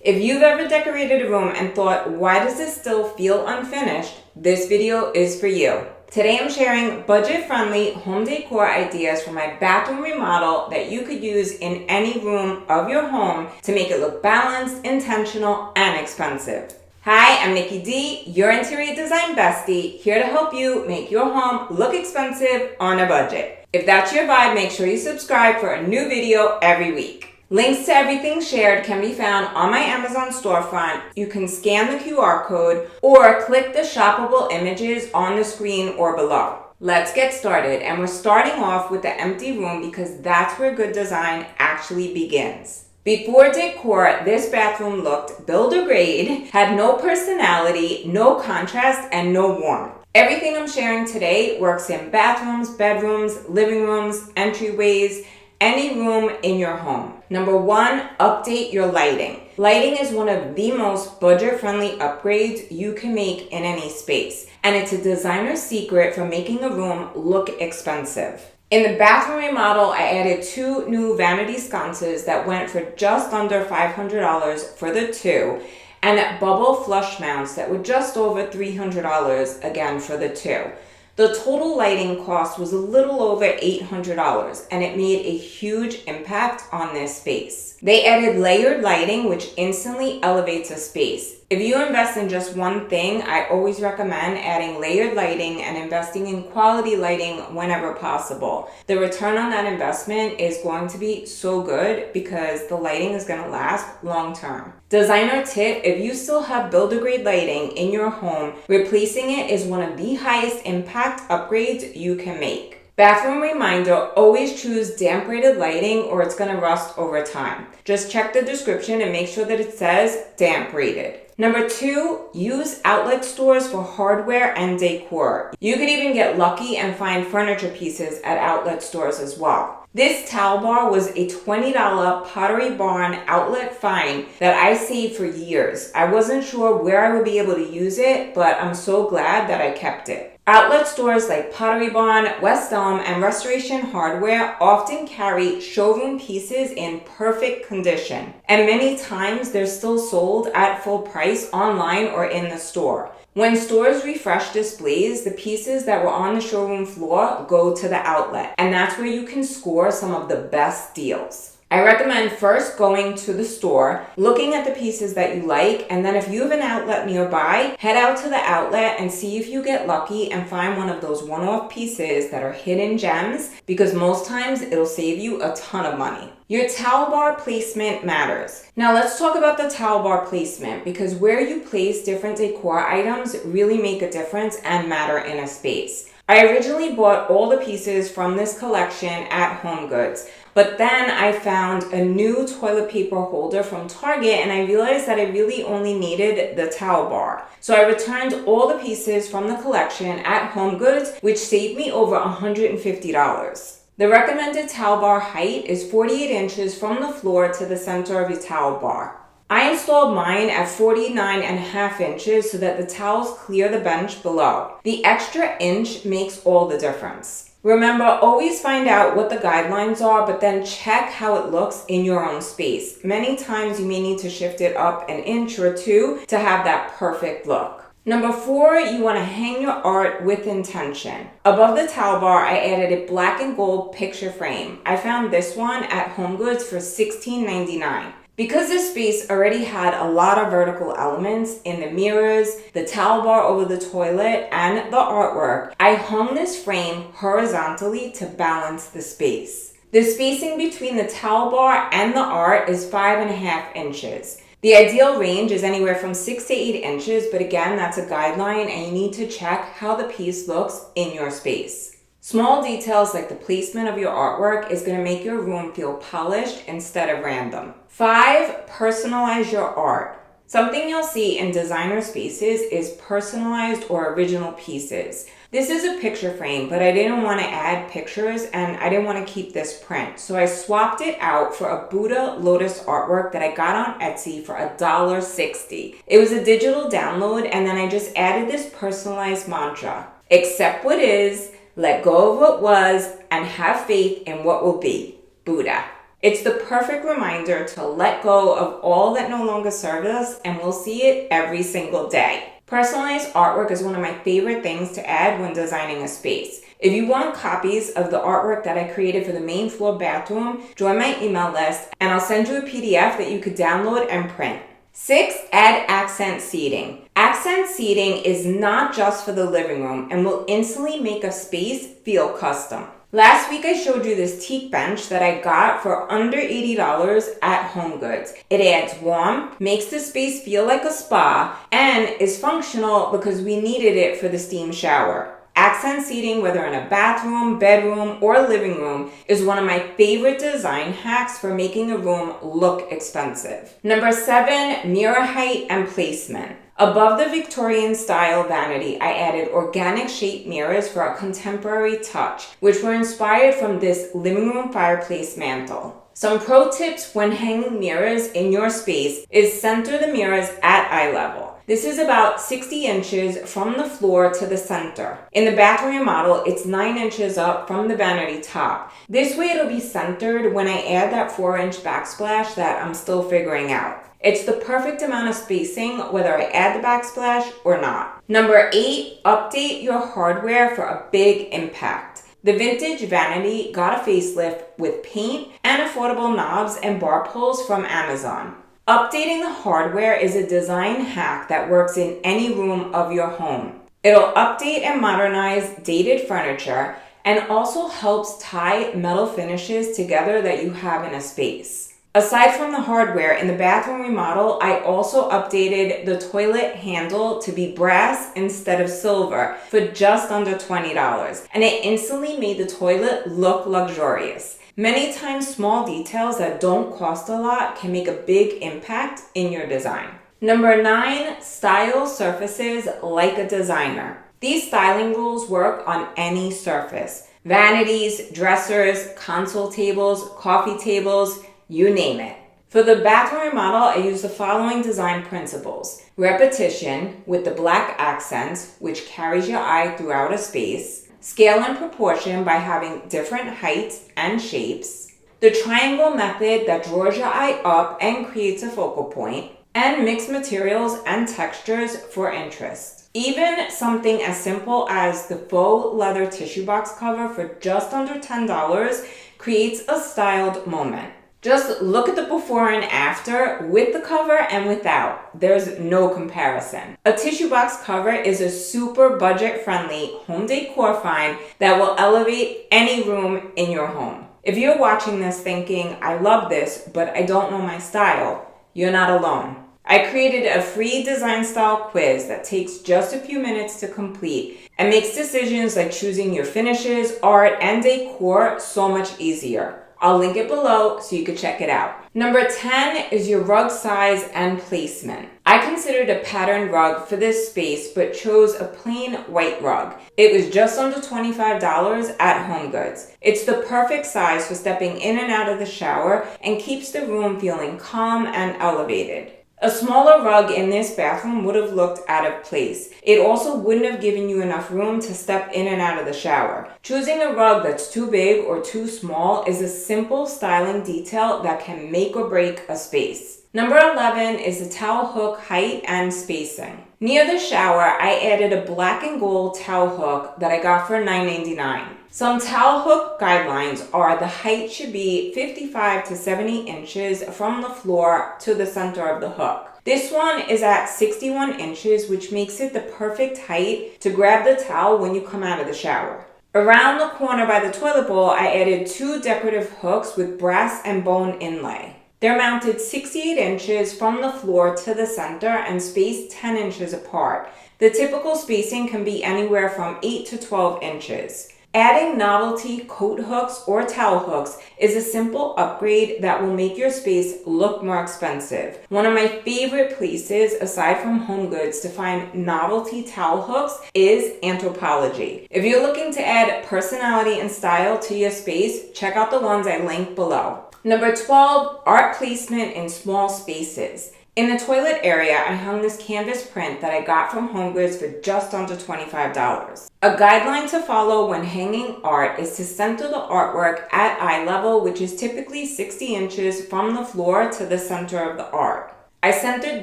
If you've ever decorated a room and thought, why does this still feel unfinished? This video is for you. Today I'm sharing budget-friendly home decor ideas for my bathroom remodel that you could use in any room of your home to make it look balanced, intentional, and expensive. Hi, I'm Nikki D, your interior design bestie, here to help you make your home look expensive on a budget. If that's your vibe, make sure you subscribe for a new video every week. Links to everything shared can be found on my Amazon storefront. You can scan the QR code or click the shoppable images on the screen or below. Let's get started, and we're starting off with the empty room because that's where good design actually begins. Before decor, this bathroom looked builder grade, had no personality, no contrast, and no warmth. Everything I'm sharing today works in bathrooms, bedrooms, living rooms, entryways, any room in your home. Number one, update your lighting. Lighting is one of the most budget-friendly upgrades you can make in any space, and it's a designer's secret for making a room look expensive. In the bathroom remodel, I added 2 new vanity sconces that went for just under $500 for the 2, and bubble flush mounts that were just over $300 again for the 2. The total lighting cost was a little over $800, and it made a huge impact on this space. They added layered lighting, which instantly elevates a space. If you invest in just one thing, I always recommend adding layered lighting and investing in quality lighting whenever possible. The return on that investment is going to be so good because the lighting is going to last long term. Designer tip, if you still have builder grade lighting in your home, replacing it is one of the highest impact upgrades you can make. Bathroom reminder, always choose damp rated lighting or it's going to rust over time. Just check the description and make sure that it says damp rated. Number 2, use outlet stores for hardware and decor. You could even get lucky and find furniture pieces at outlet stores as well. This towel bar was a $20 Pottery Barn outlet find that I saved for years. I wasn't sure where I would be able to use it, but I'm so glad that I kept it. Outlet stores like Pottery Barn, West Elm, and Restoration Hardware often carry showroom pieces in perfect condition, and many times they're still sold at full price online or in the store. When stores refresh displays, the pieces that were on the showroom floor go to the outlet, and that's where you can score some of the best deals. I recommend first going to the store, looking at the pieces that you like, and then if you have an outlet nearby, head out to the outlet and see if you get lucky and find one of those one-off pieces that are hidden gems, because most times it'll save you a ton of money. Your towel bar placement matters. Now let's talk about the towel bar placement, because where you place different decor items really make a difference and matter in a space. I originally bought all the pieces from this collection at HomeGoods, but then I found a new toilet paper holder from Target and I realized that I really only needed the towel bar. So I returned all the pieces from the collection at HomeGoods, which saved me over $150. The recommended towel bar height is 48 inches from the floor to the center of your towel bar. I installed mine at 49.5 inches so that the towels clear the bench below. The extra inch makes all the difference. Remember, always find out what the guidelines are, but then check how it looks in your own space. Many times you may need to shift it up an inch or 2 to have that perfect look. Number 4, you want to hang your art with intention. Above the towel bar, I added a black and gold picture frame. I found this one at HomeGoods for $16.99. Because this space already had a lot of vertical elements in the mirrors, the towel bar over the toilet, and the artwork, I hung this frame horizontally to balance the space. The spacing between the towel bar and the art is 5.5 inches. The ideal range is anywhere from 6 to 8 inches, but again, that's a guideline and you need to check how the piece looks in your space. Small details like the placement of your artwork is going to make your room feel polished instead of random. 5, personalize your art. Something you'll see in designer spaces is personalized or original pieces. This is a picture frame, but I didn't want to add pictures and I didn't want to keep this print. So I swapped it out for a Buddha lotus artwork that I got on Etsy for $1.60. It was a digital download, and then I just added this personalized mantra. Accept what is, let go of what was, and have faith in what will be. Buddha. It's the perfect reminder to let go of all that no longer serves us, and we'll see it every single day. Personalized artwork is one of my favorite things to add when designing a space. If you want copies of the artwork that I created for the main floor bathroom, join my email list and I'll send you a PDF that you could download and print. 6, add accent seating. Accent seating is not just for the living room and will instantly make a space feel custom. Last week I showed you this teak bench that I got for under $80 at HomeGoods. It adds warmth, makes the space feel like a spa, and is functional because we needed it for the steam shower. Accent seating, whether in a bathroom, bedroom, or living room, is one of my favorite design hacks for making a room look expensive. Number 7, mirror height and placement. Above the Victorian style vanity, I added organic shaped mirrors for a contemporary touch, which were inspired from this living room fireplace mantle. Some pro tips when hanging mirrors in your space is center the mirrors at eye level. This is about 60 inches from the floor to the center. In the bathroom remodel, it's 9 inches up from the vanity top. This way it'll be centered when I add that 4-inch backsplash that I'm still figuring out. It's the perfect amount of spacing whether I add the backsplash or not. Number 8, update your hardware for a big impact. The vintage vanity got a facelift with paint and affordable knobs and bar pulls from Amazon. Updating the hardware is a design hack that works in any room of your home. It'll update and modernize dated furniture and also helps tie metal finishes together that you have in a space. Aside from the hardware, in the bathroom remodel, I also updated the toilet handle to be brass instead of silver for just under $20, and it instantly made the toilet look luxurious. Many times, small details that don't cost a lot can make a big impact in your design. Number 9, style surfaces like a designer. These styling rules work on any surface. Vanities, dressers, console tables, coffee tables, you name it. For the bathroom remodel, I use the following design principles. Repetition with the black accents, which carries your eye throughout a space. Scale and proportion by having different heights and shapes. The triangle method that draws your eye up and creates a focal point. And mixed materials and textures for interest. Even something as simple as the faux leather tissue box cover for just under $10 creates a styled moment. Just look at the before and after with the cover and without. There's no comparison. A tissue box cover is a super budget-friendly home decor find that will elevate any room in your home. If you're watching this thinking, I love this, but I don't know my style, you're not alone. I created a free design style quiz that takes just a few minutes to complete and makes decisions like choosing your finishes, art, and decor so much easier. I'll link it below so you can check it out. Number 10 is your rug size and placement. I considered a patterned rug for this space but chose a plain white rug. It was just under $25 at HomeGoods. It's the perfect size for stepping in and out of the shower and keeps the room feeling calm and elevated. A smaller rug in this bathroom would have looked out of place. It also wouldn't have given you enough room to step in and out of the shower. Choosing a rug that's too big or too small is a simple styling detail that can make or break a space. Number 11 is the towel hook height and spacing. Near the shower, I added a black and gold towel hook that I got for $9.99. Some towel hook guidelines are the height should be 55 to 70 inches from the floor to the center of the hook. This one is at 61 inches, which makes it the perfect height to grab the towel when you come out of the shower. Around the corner by the toilet bowl, I added 2 decorative hooks with brass and bone inlay. They're mounted 68 inches from the floor to the center and spaced 10 inches apart. The typical spacing can be anywhere from 8 to 12 inches. Adding novelty coat hooks or towel hooks is a simple upgrade that will make your space look more expensive. One of my favorite places, aside from HomeGoods, to find novelty towel hooks is Anthropology. If you're looking to add personality and style to your space, check out the ones I linked below. Number 12, art placement in small spaces. In the toilet area, I hung this canvas print that I got from HomeGoods for just under $25. A guideline to follow when hanging art is to center the artwork at eye level, which is typically 60 inches from the floor to the center of the art. I centered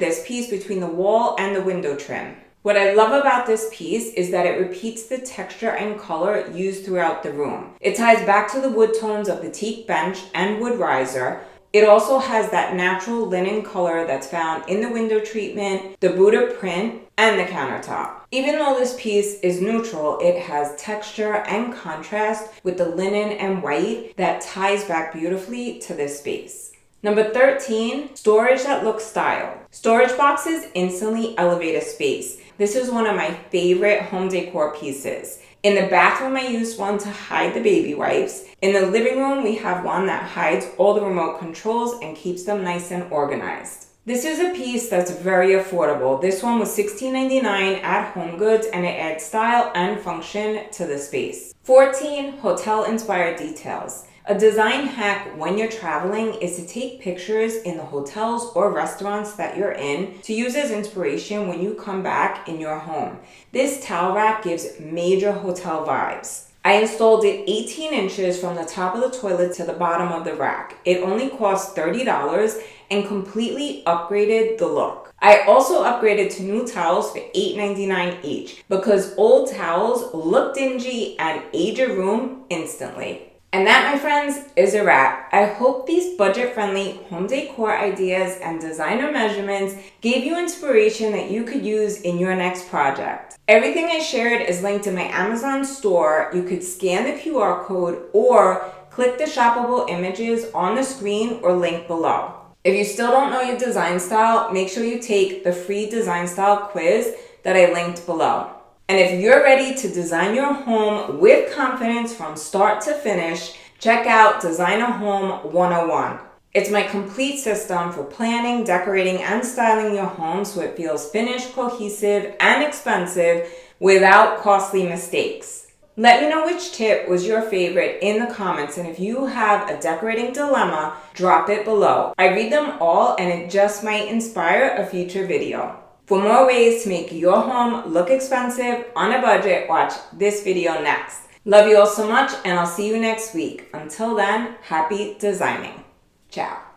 this piece between the wall and the window trim. What I love about this piece is that it repeats the texture and color used throughout the room. It ties back to the wood tones of the teak bench and wood riser. It also has that natural linen color that's found in the window treatment, the Buddha print, and the countertop. Even though this piece is neutral, it has texture and contrast with the linen and white that ties back beautifully to this space. Number 13, storage that looks styled. Storage boxes instantly elevate a space. This is one of my favorite home decor pieces. In the bathroom, I used one to hide the baby wipes. In the living room, we have one that hides all the remote controls and keeps them nice and organized. This is a piece that's very affordable. This one was $16.99 at HomeGoods, and it adds style and function to the space. 14, hotel-inspired details. A design hack when you're traveling is to take pictures in the hotels or restaurants that you're in to use as inspiration when you come back in your home. This towel rack gives major hotel vibes. I installed it 18 inches from the top of the toilet to the bottom of the rack. It only cost $30 and completely upgraded the look. I also upgraded to new towels for $8.99 each because old towels look dingy and age a room instantly. And that, my friends, is a wrap. I hope these budget-friendly home decor ideas and designer measurements gave you inspiration that you could use in your next project. Everything I shared is linked in my Amazon store. You could scan the QR code or click the shoppable images on the screen or link below. If you still don't know your design style, make sure you take the free design style quiz that I linked below. And if you're ready to design your home with confidence from start to finish, check out Design a Home 101. It's my complete system for planning, decorating, and styling your home so it feels finished, cohesive, and expensive without costly mistakes. Let me know which tip was your favorite in the comments, and if you have a decorating dilemma, drop it below. I read them all, and it just might inspire a future video. For more ways to make your home look expensive on a budget, watch this video next. Love you all so much, and I'll see you next week. Until then, happy designing. Ciao.